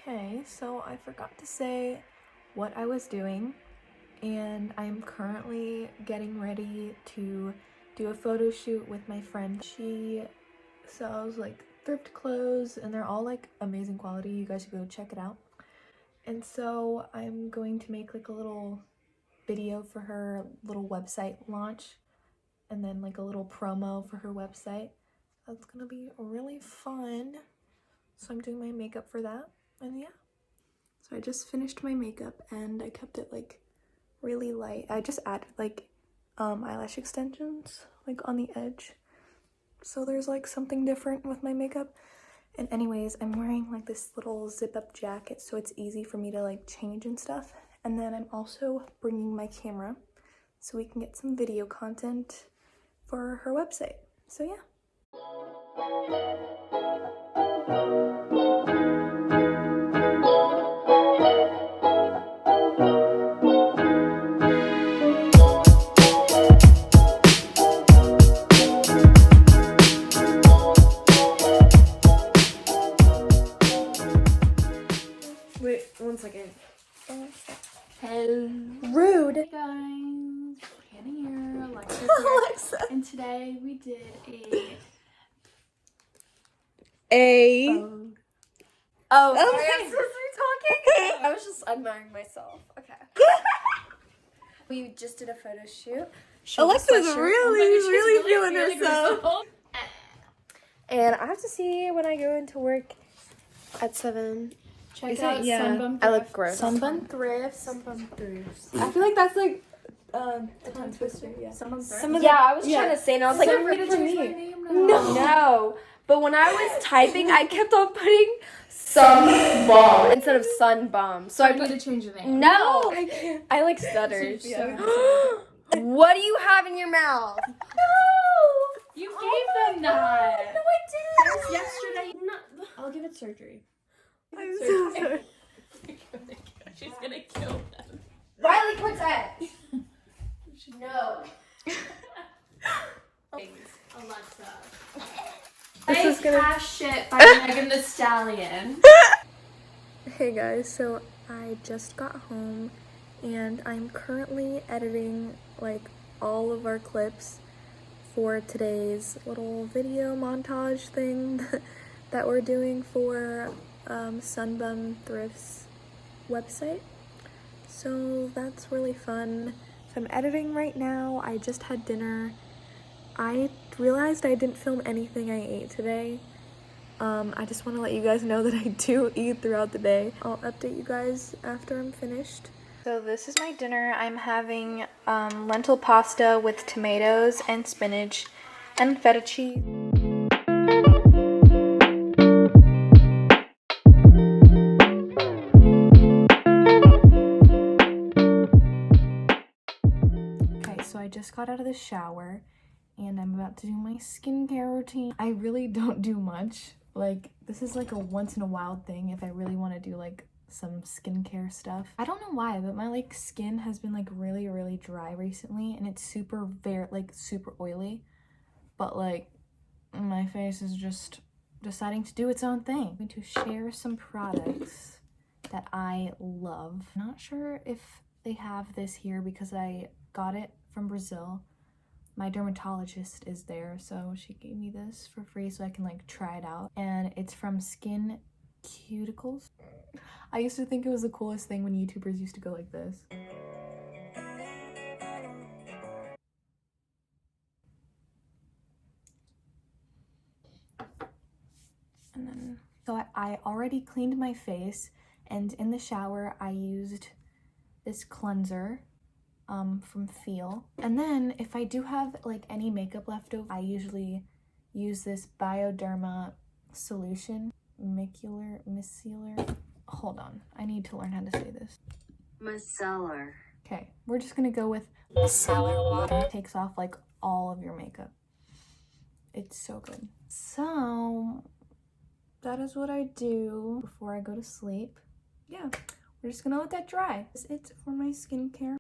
Okay, so I forgot to say what I was doing, and I'm currently getting ready to do a photo shoot with my friend. She sells like thrift clothes, and they're all like amazing quality. You guys should go check it out. And so I'm going to make like a little video for her little website launch, and then like a little promo for her website. That's gonna be really fun. So I'm doing my makeup for that, and yeah. So I just finished my makeup and I kept it like really light. I just added like eyelash extensions like on the edge. So there's like something different with my makeup. And anyways, I'm wearing like this little zip up jacket so it's easy for me to like change and stuff. And then I'm also bringing my camera so we can get some video content for her website. So yeah. Wait, 1 second. Hello. Rude. Hey guys, Hannah here, Alexa here. Alexa. And today we did Oh, sorry, Okay. I'm supposed to be talking? I was just admiring myself. Okay. We just did a photo shoot. Alexa's really feeling herself. And I have to see when I go into work at 7. check Is it? out Yeah. Sunbum I look Thrift. gross. Sunbun Thrifts. Sunbum Thrifts. I feel like that's like The tongue twister, yeah. Sunbum Thrift. some of the, I was trying to say, and I was like, So we for change my me. name now. No. But when I was typing, I kept on putting some bum instead of sun bum. So I I put need to change your name. no. I like stutters. What do you have in your mouth? You gave them that. No, I didn't. Yesterday. I'll give it surgery. I'm so sorry. She's gonna kill them. Riley, quit that. No. Alexa. This is gonna- Cash Shit by Megan Thee Stallion. Hey guys, so I just got home and I'm currently editing like all of our clips for today's little video montage thing that we're doing for Sunbum Thrift's website. So that's really fun. So I'm editing right now. I just had dinner. I realized I didn't film anything I ate today. I just want to let you guys know that I do eat throughout the day. I'll update you guys after I'm finished. So this is my dinner. I'm having lentil pasta with tomatoes and spinach and feta cheese. Okay, so I just got out of the shower and I'm about to do my skincare routine. I really don't do much. Like, this is like a once in a while thing if I really want to do like some skincare stuff. I don't know why, but my like skin has been like really dry recently and it's super oily. But like my face is just deciding to do its own thing. I'm going to share some products that I love. Not sure if they have this here because I got it from Brazil. My dermatologist is there, so she gave me this for free so I can like try it out. And it's from Skin Cuticles. I used to think it was the coolest thing when YouTubers used to go like this. And then, so I already cleaned my face And in the shower, I used this cleanser from Feel. And then if I do have like any makeup left over, I usually use this Bioderma solution. Micellar. Hold on, I need to learn how to say this. Micellar. Okay, we're just gonna go with micellar water. It takes off like all of your makeup. It's so good. So that is what I do before I go to sleep. Yeah, we're just gonna let that dry. That's it for my skincare.